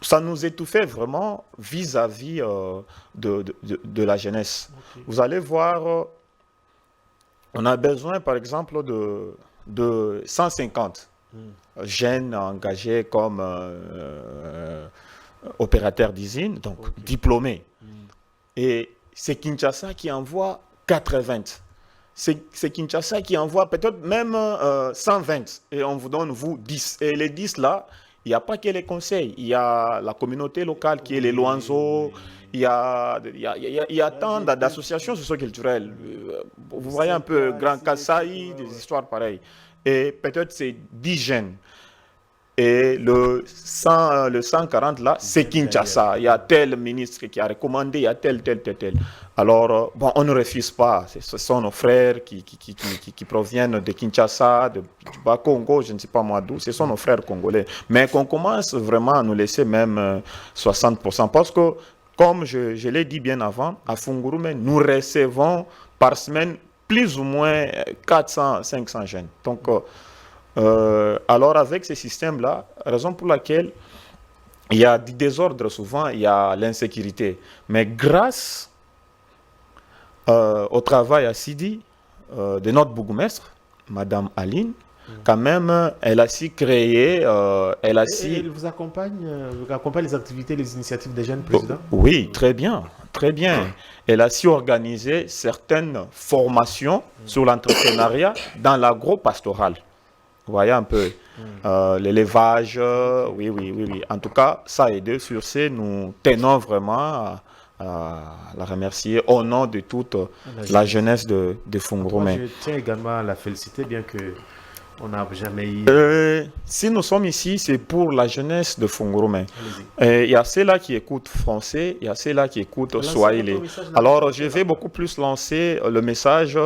ça nous étouffait vraiment vis-à-vis de la jeunesse. Okay. Vous allez voir, on a besoin, par exemple, de 150 jeunes engagés comme opérateurs d'usine, donc diplômés. Et c'est Kinshasa qui envoie 80. C'est Kinshasa qui envoie peut-être même 120. Et on vous donne, vous, 10. Et les 10 là, il n'y a pas que les conseils. Il y a la communauté locale qui est les Loanzo. Il y a tant d'associations socioculturelles. Vous voyez un peu Grand Kassai, des histoires pareilles. Et peut-être c'est 10 jeunes. Et le 140 là, c'est Kinshasa. Il y a tel ministre qui a recommandé, il y a tel. Alors, on ne refuse pas. Ce sont nos frères qui proviennent de Kinshasa, du Bas-Congo, je ne sais pas moi d'où. Ce sont nos frères congolais. Mais qu'on commence vraiment à nous laisser même 60%. Parce que, comme je l'ai dit bien avant, à Fungurume, nous recevons par semaine plus ou moins 400, 500 jeunes. Donc, Alors avec ces systèmes-là, raison pour laquelle il y a du désordre souvent, il y a l'insécurité. Mais grâce au travail assidus de notre bourgmestre, Madame Aline, quand même, elle a su créer, Elle vous accompagne les activités, les initiatives des jeunes présidents? Oui, très bien, très bien. Elle a su organiser certaines formations sur l'entrepreneuriat dans l'agro-pastoral. Vous voyez un peu l'élevage, oui. En tout cas, ça a aidé. Sur ce, nous tenons vraiment à la remercier au nom de toute la jeunesse de Fungurumeng. Je tiens également à la féliciter, bien que on n'a jamais eu... Si nous sommes ici, c'est pour la jeunesse de Fungurumeng. Il y a ceux-là qui écoutent français, il y a ceux-là qui écoutent swahili. Alors, je vais beaucoup plus lancer le message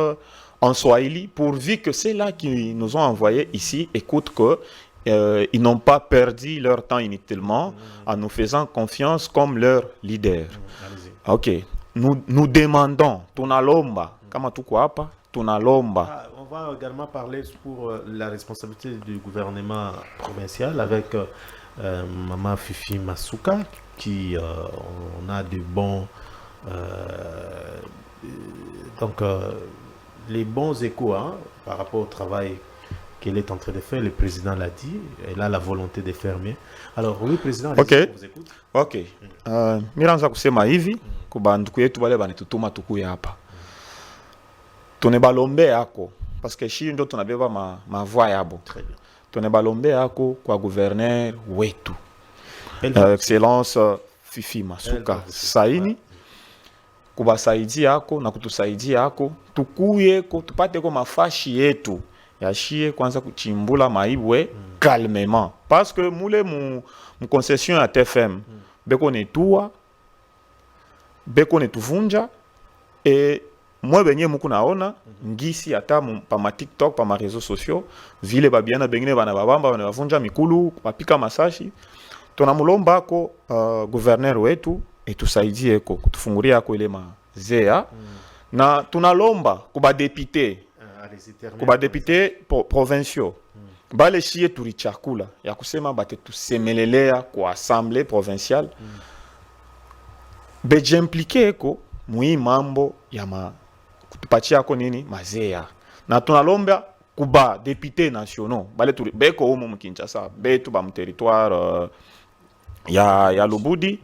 en swahili, pourvu que ceux-là qui nous ont envoyés ici écoutent qu'ils n'ont pas perdu leur temps inutilement en nous faisant confiance comme leur leader. Ok, nous demandons, tunalomba, kama tuko hapa, tunalomba. On va également parler pour la responsabilité du gouvernement provincial avec Maman Fifi Masuka, qui on a de bons... les bons échos par rapport au travail qu'elle est en train de faire. Le président l'a dit, elle a la volonté de faire mieux. Alors oui, président, ok, vous écoute. Ok. Miranza kusema hivi kubanduku yetu wale banitutuma tukuye hapa. Tunebalombe yako parce que shi ndo tunabeba mavoix yabo. Très bien. Tunebalombe yako kwa gouverneur wetu. Excellence Fifi Masuka Saini. Kubasaidia yako na kutusaidia yako tukuye tupate ko mafashi yetu yashie kwanza kuchimbula maibwe calmement parce que mule mu concession ya TFM beko netua beko netuvunja et moi benye muku naona ngisi ata pa ma TikTok pa ma réseaux sociaux vile babiana bengine bana babamba bana bavunja mikulu bapika masashi tunamulomba ko gouverneur wetu etusaidie kutufungulia ko ile mazea na tunalomba kuba député provinciaux bale shie turichakula ya kusema bate tusemelelea kwa assemblée provinciale bejimplike mui mambo ya kutupatia nini mazea na tunalomba kuba député nationaux bale turi beko umu mkinshasa betu ba territoire ya Lubudi.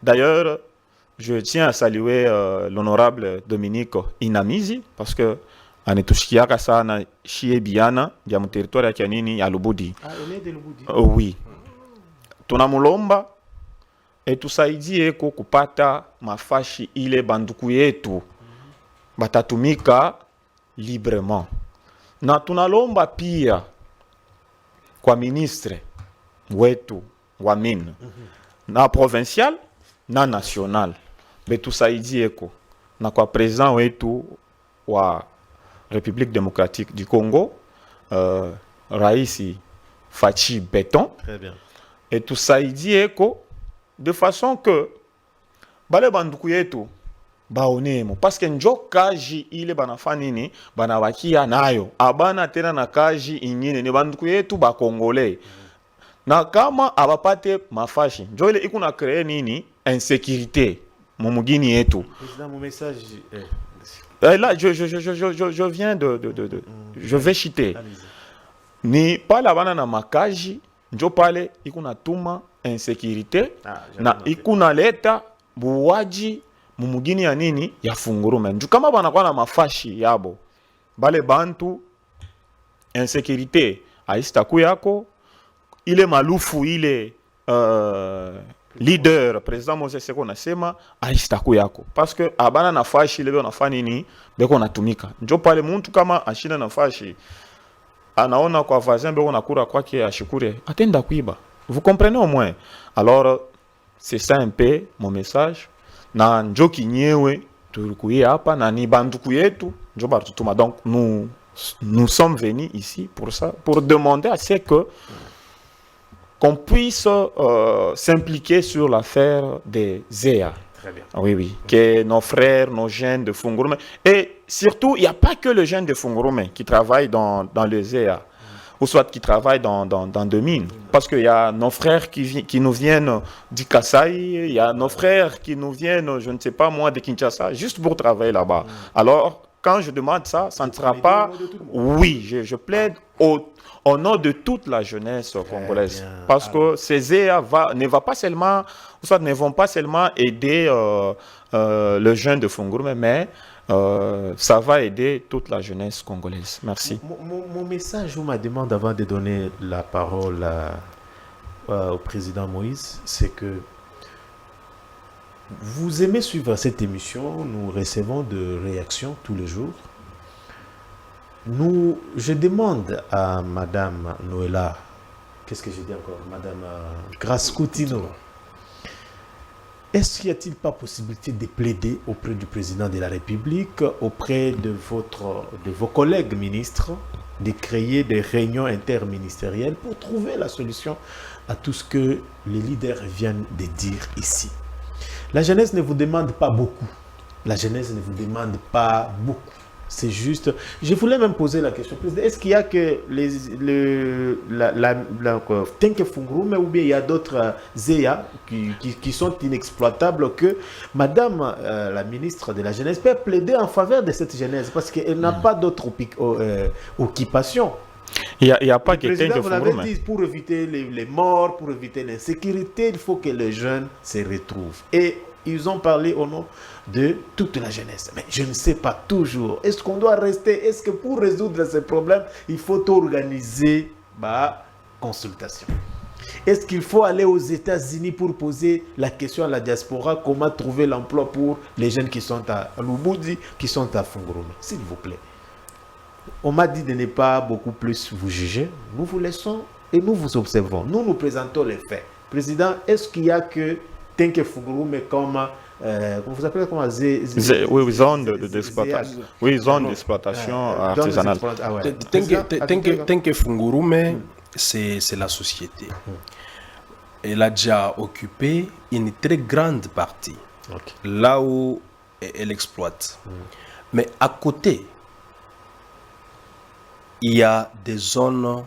D'ailleurs, je tiens à saluer l'honorable Dominique Inamizi parce que anetushikiaka sana shie biana ya mu territoire ya Kianini ya Lubudi. Elle est de Lubudi. Oui. Tunamulomba etusaidie kupata mafashi ile banduku yetu batatumika librement. Na tunalomba pia kwa ministre wetu wa mine na provincial na national betusaidie na kwa president wetu wa République démocratique du Congo Raisi Fachi Beton. Très bien. Et tusaidie de façon que bale banduku yetu baonemo parce que njo kaji ile banafanini banabakia nayo abana tena na kaji ingine ni banduku yetu ba Congolais. Na kama abapate mafashi njo ile ikuna créer nini insécurité mumugini yetu. Président, mon message là je viens je vais citer ni pale bana na makaji njo pale ikuna tuma insécurité na ikuna leta buwaji mumugini ya nini ya Fungurumeng. Njo kama bana kwa na mafashi yabo bale bantu insécurité aistaku yako ile malufu ile leader président Moses Seko nasema aistaku yako parce que abana nafashi lebe unafanya nini beko natumika njo pale muntu kama ashina nafashi anaona kwa voisin beko nakura kwake ashikure atenda kuiba. Vous comprenez au moins? Alors c'est ça un peu mon message na njo kinyewe tulikuye hapa na ni banduku yetu njo batutuma. Donc nous sommes venus ici pour ça, pour demander à ce que qu'on puisse s'impliquer sur l'affaire des ZEA. Très bien. Oui. Que nos frères, nos jeunes de Fungurumeng. Et surtout, il n'y a pas que les jeunes de Fungurumeng qui travaillent dans les ZEA. ou soit qui travaillent dans des mines. Parce qu'il y a nos frères qui nous viennent du Kasaï, il y a nos frères qui nous viennent, je ne sais pas moi, de Kinshasa, juste pour travailler là-bas. Alors, quand je demande ça, ça ne sera pas... Oui, je plaide au nom de toute la jeunesse congolaise. Parce que ces ZEA ne vont pas seulement aider le jeune de Fungurume, mais ça va aider toute la jeunesse congolaise. Merci. Mon message ou ma demande avant de donner la parole au président Moïse, c'est que vous aimez suivre cette émission, nous recevons de réactions tous les jours. Je demande à Madame Noëlla, qu'est-ce que j'ai dit encore, Madame Grace Coutinho, est-ce qu'il n'y a-t-il pas possibilité de plaider auprès du président de la République, auprès de vos collègues ministres, de créer des réunions interministérielles pour trouver la solution à tout ce que les leaders viennent de dire ici? La jeunesse ne vous demande pas beaucoup. La jeunesse ne vous demande pas beaucoup. C'est juste... Je voulais même poser la question. Est-ce qu'il y a que Tenke Fungurume ou bien il y a d'autres ZEA qui sont inexploitables que Madame la ministre de la Jeunesse peut plaider en faveur de cette jeunesse parce qu'elle n'a pas d'autre occupation. Il n'y a pas que Tenke Fungurume. Vous l'avez dit, pour éviter les morts, pour éviter l'insécurité, il faut que les jeunes se retrouvent. Et ils ont parlé au nom de toute la jeunesse. Mais je ne sais pas toujours. Est-ce qu'on doit rester? Est-ce que pour résoudre ces problèmes, il faut organiser consultation? Est-ce qu'il faut aller aux États-Unis pour poser la question à la diaspora, comment trouver l'emploi pour les jeunes qui sont à Lubudi, qui sont à Fungurume? S'il vous plaît. On m'a dit de ne pas beaucoup plus vous juger. Nous vous laissons et nous vous observons. Nous nous présentons les faits. Président, est-ce qu'il y a que Tenke Fungurume comme vous appelez comment oui, zone d'exploitation. Oui, zone d'exploitation artisanale. Tenke Fungurume, c'est la société. Elle a déjà occupé une très grande partie là où elle exploite. Mais à côté, il y a des zones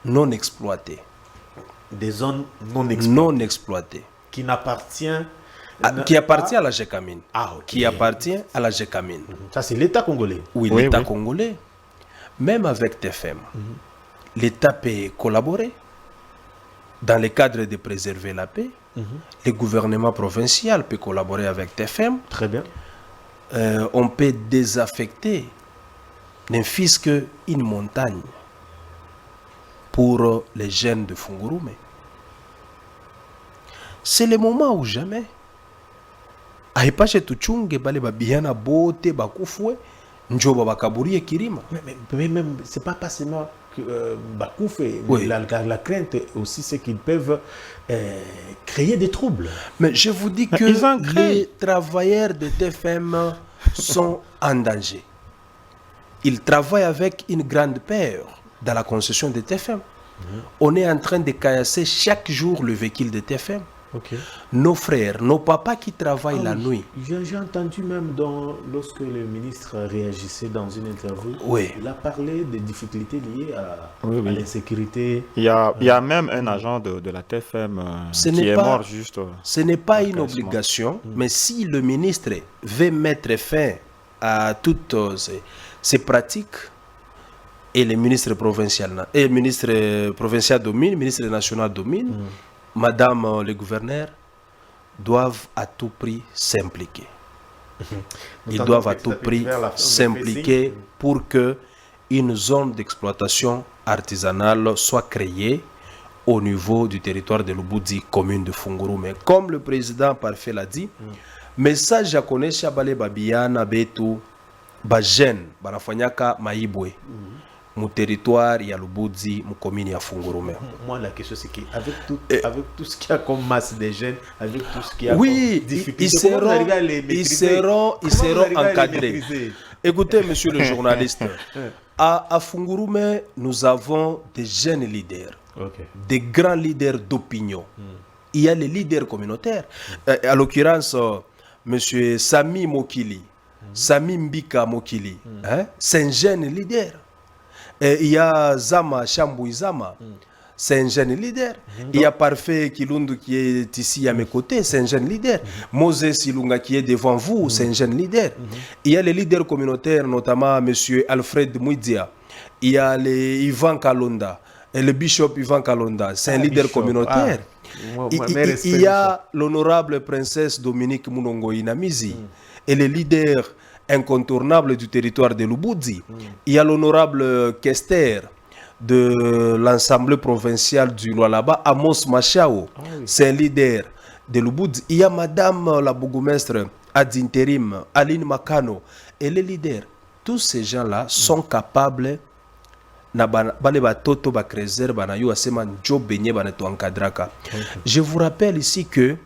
non exploitées. Des zones non exploitées. Qui n'appartient qui appartient à la GECAMINE. Qui appartient à la GECAMINE. Ça, c'est l'État congolais. Oui, l'État congolais. Même avec TFM, l'État peut collaborer dans le cadre de préserver la paix. Le gouvernement provincial peut collaborer avec TFM. Très bien. On peut désaffecter ne fût-ce qu'une montagne pour les jeunes de Fungurume. C'est le moment ou jamais. Aipache tuchunge bale babiana bote bakufwe njoba bakaburie kirima. Mais même c'est pas seulement bakufwe, la crainte aussi c'est qu'ils peuvent créer des troubles. Mais je vous dis que les travailleurs de TFM sont en danger. Ils travaillent avec une grande peur dans la concession de TFM. On est en train de caillasser chaque jour le véhicule de TFM. Nos frères, nos papas qui travaillent la nuit. J'ai entendu même lorsque le ministre réagissait dans une interview, il a parlé des difficultés liées à l'insécurité. Il y a même un agent de la TFM qui est mort juste. Ce n'est pas une obligation, mais si le ministre veut mettre fin à toutes ces pratiques, et le ministre provincial domine, le ministre national domine, Madame le gouverneur, doivent à tout prix s'impliquer. Ils doivent à tout prix s'impliquer pour que une zone d'exploitation artisanale soit créée au niveau du territoire de Lubudi, commune de Fungurume. Comme le président parfait l'a dit, message à connaître Chabale Babiana Betu Bajen Barafanyaka Maibwe. Mon territoire, il y a le Boudzi, mon commune, il y a Fungurume. Moi, la question, c'est qu'avec tout ce qu'il y a comme masse de jeunes, avec tout ce qu'il y a comme difficulté, ils seront encadrés. Écoutez, monsieur le journaliste, à Fungurume, nous avons des jeunes leaders, des grands leaders d'opinion. Il y a les leaders communautaires. À l'occurrence, monsieur Sami Mokili, Sami Mbika Mokili, c'est un jeune leader. Et il y a Zama Chambouy Zama. C'est un jeune leader. Il y a Parfait Kilundu qui est ici à mes côtés, c'est un jeune leader. Moses Ilunga qui est devant vous, c'est un jeune leader. Il y a les leaders communautaires, notamment M. Alfred Mouidia. Il y a les Ivan Kalonda, et le bishop Ivan Kalonda, c'est un leader communautaire. Il y a l'honorable princesse Dominique Munongo Inamizi, et les leaders incontournables du territoire de Lubudzi. Il y a l'honorable Kester de l'Assemblée provinciale du Lualaba, Amos Machao, c'est un leader de Lubudzi. Il y a madame la bourgmestre ad intérim, Aline Makano, et les leaders. Tous ces gens-là sont capables je vous rappelle ici que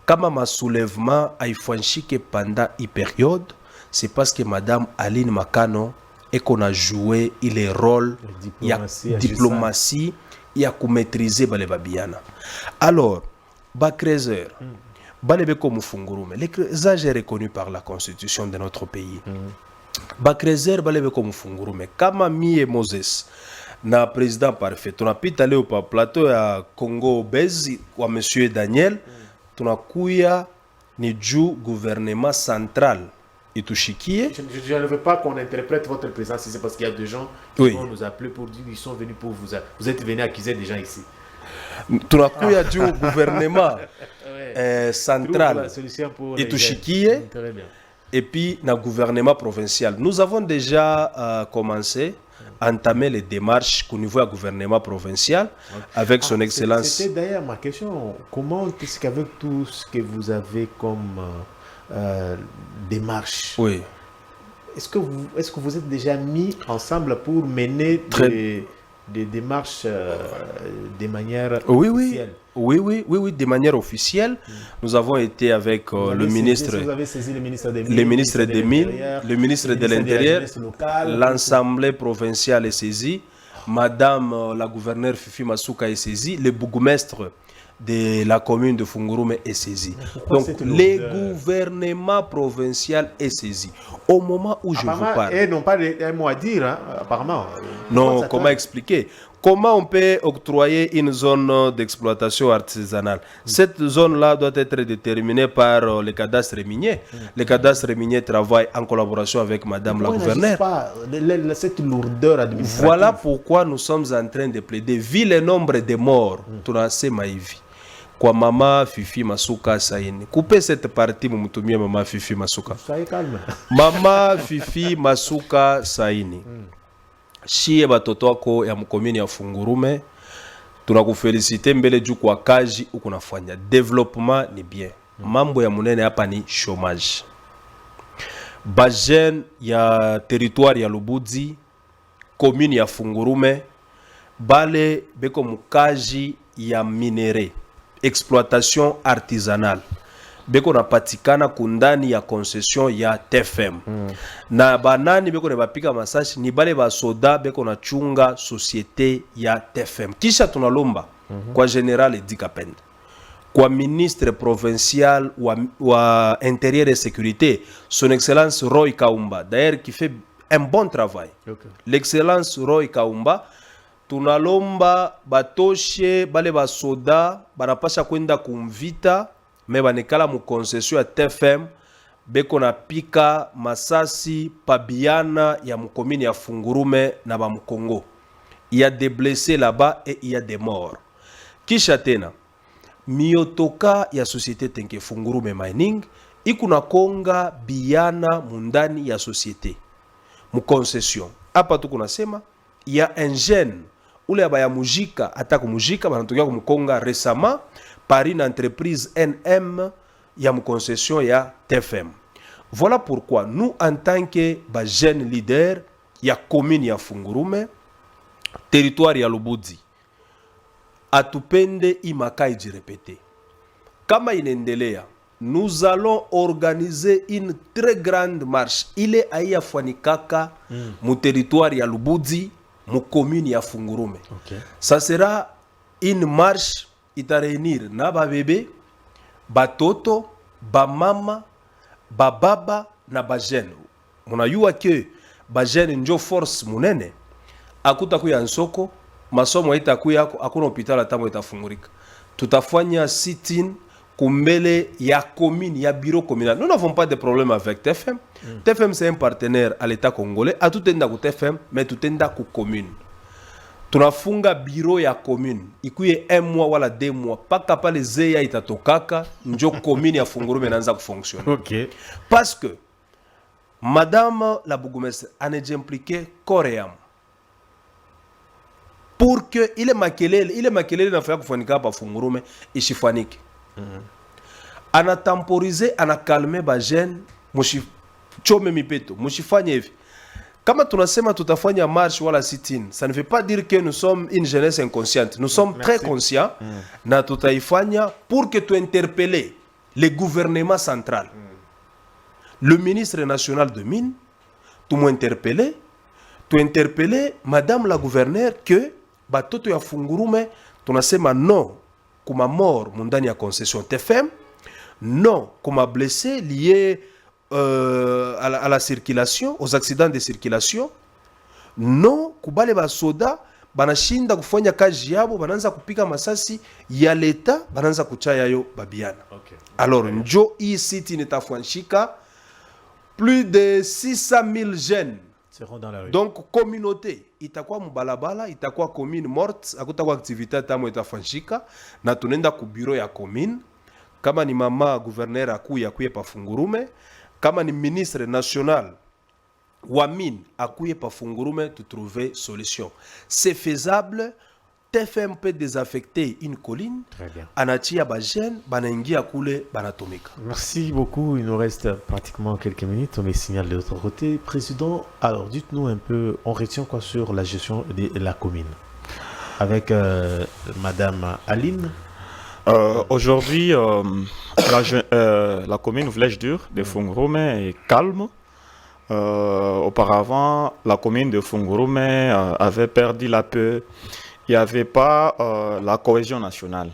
comme ma soulèvement a que pendant une période, c'est parce que madame Aline Makano et qu'on a joué les rôles il y a diplomatie il y a maîtriser les babiana. Alors Bakrezer balebe comme Fungurume, les âges est reconnu par la constitution de notre pays. Bakrezer balebe comme Fungurume, kama mie Moses na président parfait. On a pu aller au plateau à Congo Bezi wa monsieur Daniel. On a kuya ni ju gouvernement central. Je ne veux pas qu'on interprète votre présence ici parce qu'il y a des gens qui vont nous appeler pour dire qu'ils sont venus pour vous. Vous êtes venus accuser des gens ici. On a kuya du gouvernement central. Et Touchikie. Et puis, dans le gouvernement provincial. Nous avons déjà commencé à entamer les démarches au niveau du gouvernement provincial avec son excellence. C'était d'ailleurs ma question. Comment est-ce qu'avec tout ce que vous avez comme démarche, est-ce que vous êtes déjà mis ensemble pour mener des démarches de manière officielle? Oui, de manière officielle. Nous avons été avec le ministre, vous avez saisi le ministre des Mines, le ministre de l'Intérieur, l'Assemblée provinciale est saisie, Madame la gouverneure Fifi Masuka est saisie, le bourgmestre de la commune de Fungurume est saisi. Donc, le gouvernement provincial est saisi. Au moment où je vous parle. Et non pas un mot à dire, hein, apparemment. Non, comment expliquer? Comment on peut octroyer une zone d'exploitation artisanale? Cette zone-là doit être déterminée par le cadastre minier. Le cadastre minier travaille en collaboration avec Madame la gouverneure. Pas cette lourdeur administrative. Voilà pourquoi nous sommes en train de plaider. Vu le nombre de morts, tunase maivi. Kwa mama Fifi Masuka Saini. Coupez cette partie, mumutumie mama Fifi Masuka. Soyez calme. Mama Fifi Masuka Saini. Shie batoto wako ya mkomini ya Fungurume, tunakufelicite mbele juu kwa kazi uko nafanya. Development ni bien. Mambo ya munene hapa ni chômage. Bajen ya territoire ya Lubudzi, commune ya Fungurume, bale beko mukaji ya minere, exploitation artisanale. Beko na patikana kundani ya concession ya TFM. Na banani beko na bapika masashi ni bale ba soda beko na chunga société ya TFM. Kisha tunalomba kwa General Edikapenda, kwa ministre provincial wa intérieur et sécurité, son excellence Roy Kaumba, d'ailleurs qui fait un bon travail. L'excellence Roy Kaumba, tunalomba batoshe bale ba soda banapasha kwenda kumvita me banekala mu concession ya TFM beko na pika masasi pabiana ya mukomini ya Fungurume na ba Mukongo. Il y a des blessés là-bas et il y a des morts. Kisha tena miotoka ya société tenke Fungurume Mining ikuna konga biana mundani ya société mu concession. Hapa tu kunasema il y a un jeune ule abaya mujika atako mujika banatokia kumukonga récemment par une entreprise NM ya concession ya TFM. Voilà pourquoi nous en tant que jeunes leaders ya commune ya Fungurume, territoire ya Lubudzi, atupende imakai jirepete. Kama inendelea, nous allons organiser une très grande marche. Ile aya fanikaka mu territoire ya Lubudzi, mu commune ya Fungurume. Ça sera une marche ita réunir na ba bébé, batoto, ba mama, ba baba na ba jeune. Muna yua ke ba jeune njo force munene. akutakuya nsoko masomo itakuya yako hakuna hospitali atambo itafungurika. Tutafanya sit-in kumbele ya commune ya bureau communal. Nous n'avons pas de problème avec TFM. TFM c'est un partenaire à l'état congolais. A tout enda ku TFM mais tout enda ku commune. Tunafunga bureau ya commune ikuye 1 mois wala 2 mois paka pale zeya itatokaka njo commune ya Fungurume inaanza kufonctionner. OK. Parce que madame la bourgmestre anejimpliqué koream pour que ile makelele nafanya kufanika hapa Fungurume ishifanike. Anatemporiser, anakalme ba jeune mushachome mipeto mushifanye hivi. Kama tunasema tutafanya marche wala sit-in, ça ne veut pas dire que nous sommes une jeunesse inconsciente. Nous sommes très conscients na tutaifanya pour que tu interpeller le gouvernement central. Le ministre national de mines, tu m'interpeller, madame la gouverneure que batoto ya Fungurume tunasema non kuma mort mundani ya concession TFM, non kuma blessé lié à la circulation, aux accidents de circulation, non kubale ba soda banashinda kufanya kazi yabo bananza kupika masasi ya leta bananza kuchaya yo babiana. Okay. Alors njo hii city nitafanshika plus de 600 000 jeunes seront dans la rue. Donc communauté itakuwa mubalabala, itakuwa commune morte, akutakuwa activité tamo itafanshika na tunenda ku bureau ya commune. Kama ni mama gouverneur akuye pa Fungurume, kama ni ministre national wa mine akuye pa Fungurume, tu trouver solution. C'est faisable. TFM peut désaffecter une colline. Très bien. Anatia ba jeune banaingia kule banatomika. Merci beaucoup. Il nous reste pratiquement quelques minutes. On est signal de l'autre côté. Président, alors dites-nous un peu, on retient quoi sur la gestion de la commune avec Madame Aline. Aujourd'hui, la commune Flèche Dure de Fungurume est calme. Auparavant, la commune de Fungurume avait perdu la paix. Il n'y avait pas la cohésion nationale.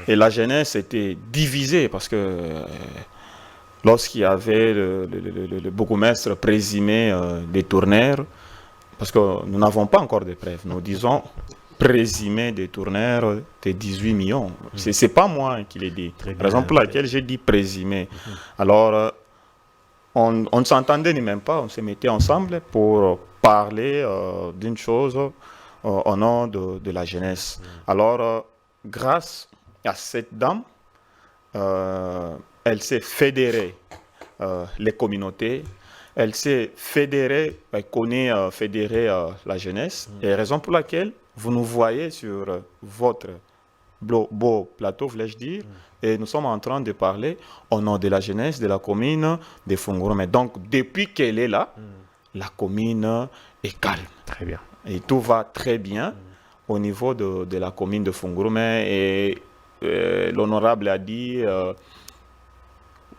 Et la jeunesse était divisée parce que lorsqu'il y avait le bourgmestre présumé des tournaires, parce que nous n'avons pas encore de preuves, nous disons présumé des tournaires de 18 millions. Ce n'est pas moi qui l'ai dit. Raison pour laquelle j'ai dit présumé. Alors, on ne s'entendait même pas, on se mettait ensemble pour parler d'une chose au nom de la jeunesse. Alors, grâce à cette dame, elle s'est fédérée les communautés, elle s'est fédérée, elle connaît fédérer la jeunesse, et raison pour laquelle vous nous voyez sur votre beau plateau, voulais-je dire, et nous sommes en train de parler au nom de la jeunesse de la commune de Fungurume. Donc, depuis qu'elle est là, la commune est calme. Très bien. Et tout va très bien au niveau de la commune de Fungurume. Et l'honorable a dit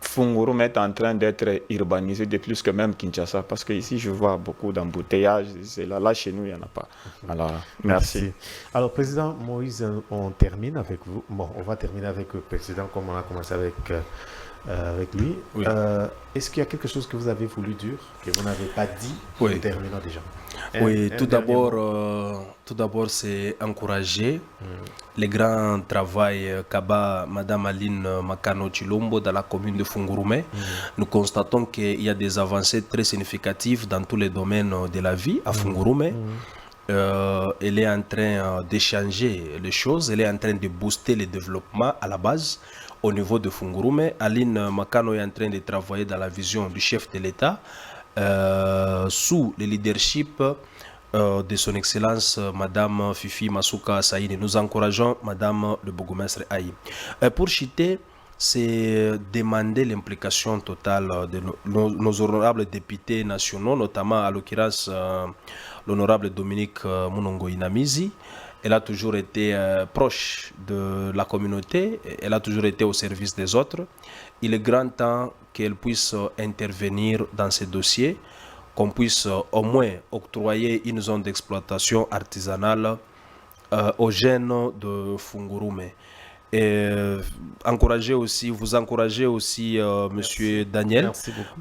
Fungurume est en train d'être urbanisé de plus que même Kinshasa. Parce que ici, je vois beaucoup d'embouteillages. Là, chez nous, il n'y en a pas. Alors, merci. Alors, Président Moïse, on termine avec vous. Bon, on va terminer avec le Président comme on a commencé avec lui. Oui. Est-ce qu'il y a quelque chose que vous avez voulu dire, que vous n'avez pas dit? Oui. Terminons déjà. Oui, tout d'abord, c'est encourager le grand travail qu'a Madame Aline Makano Chilombo dans la commune de Fungurume. Nous constatons qu'il y a des avancées très significatives dans tous les domaines de la vie à Fungurume. Elle est en train d'échanger les choses, elle est en train de booster le développement à la base au niveau de Fungurume. Aline Makano est en train de travailler dans la vision du chef de l'État sous le leadership de son Excellence Madame Fifi Masuka Saïni. Nous encourageons Madame le bourgmestre Aïe. Pour citer, c'est demander l'implication totale de nos honorables députés nationaux, notamment à l'occurrence l'honorable Dominique Munongo Inamizi. Elle a toujours été proche de la communauté, elle a toujours été au service des autres. Il est grand temps qu'elle puisse intervenir dans ces dossiers, qu'on puisse au moins octroyer une zone d'exploitation artisanale aux jeunes de Fungurume. Et vous encouragez aussi Monsieur Daniel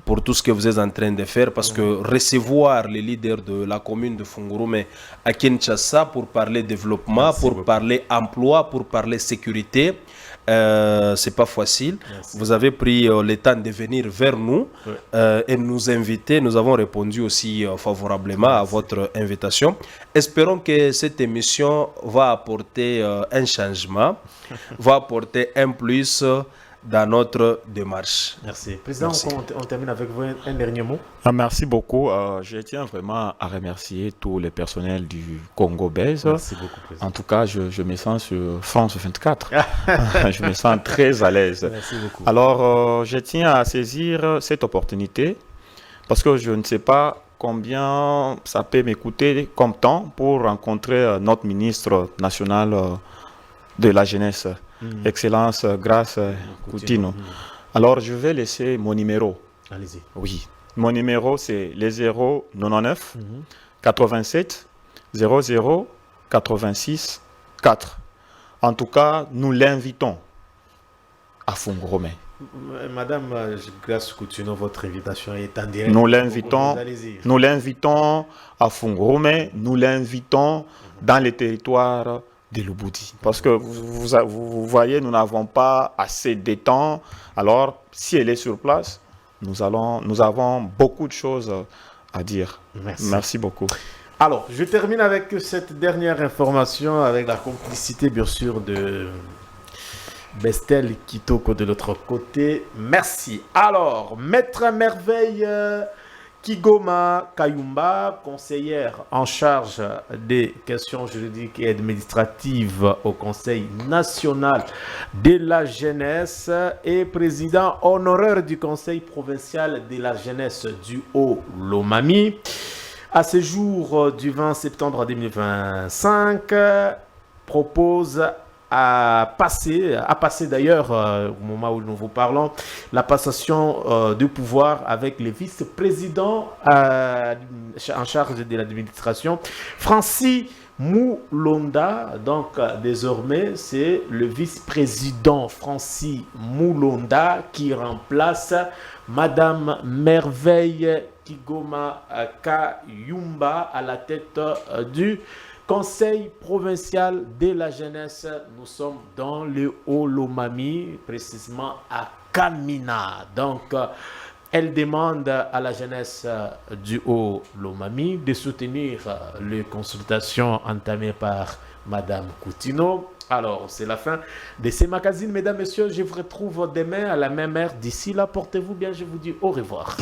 pour tout ce que vous êtes en train de faire, parce que recevoir les leaders de la commune de Fungurume à Kinshasa pour parler développement, pour parler emploi, pour parler sécurité, c'est pas facile. Vous avez pris le temps de venir vers nous et nous inviter. Nous avons répondu aussi favorablement à votre invitation. Espérons que cette émission va apporter un changement, va apporter un plus dans notre démarche. Merci. Président, on termine avec vous un dernier mot. Merci beaucoup. Je tiens vraiment à remercier tous les personnels du Congo Belge. Merci beaucoup, Président. En tout cas, je me sens sur France 24. Je me sens très à l'aise. Merci beaucoup. Alors, je tiens à saisir cette opportunité parce que je ne sais pas combien ça peut m'écouter comme temps pour rencontrer notre ministre national de la jeunesse. Excellence Grace Coutinho. Alors, je vais laisser mon numéro. Allez-y. Oui. Mon numéro, c'est le 099 87 00 86 4. En tout cas, nous l'invitons à Fungurume. Madame Grace Coutinho, votre invitation est en direct. Nous l'invitons à Fungurume. Nous l'invitons dans les territoires de Lubudi. Parce que vous voyez, nous n'avons pas assez de temps. Alors, si elle est sur place, nous avons beaucoup de choses à dire. Merci beaucoup. Alors, je termine avec cette dernière information, avec la complicité, bien sûr, de Bestel Kitoko de l'autre côté. Merci. Alors, Maître Merveille Kigoma Kayumba, conseillère en charge des questions juridiques et administratives au Conseil national de la jeunesse et président honoraire du Conseil provincial de la jeunesse du Haut-Lomami. À ce jour du 20 septembre 2025, propose à passer d'ailleurs, au moment où nous vous parlons, la passation du pouvoir avec le vice-président en charge de l'administration, Francis Moulonda. Donc désormais, c'est le vice-président Francis Moulonda qui remplace Madame Merveille Kigoma Kayumba à la tête du Conseil provincial de la jeunesse. Nous sommes dans le Haut-Lomami, précisément à Kamina. Donc, elle demande à la jeunesse du Haut-Lomami de soutenir les consultations entamées par Madame Coutinho. Alors, c'est la fin de ces magazines. Mesdames, Messieurs, je vous retrouve demain à la même heure. D'ici là, portez-vous bien. Je vous dis au revoir.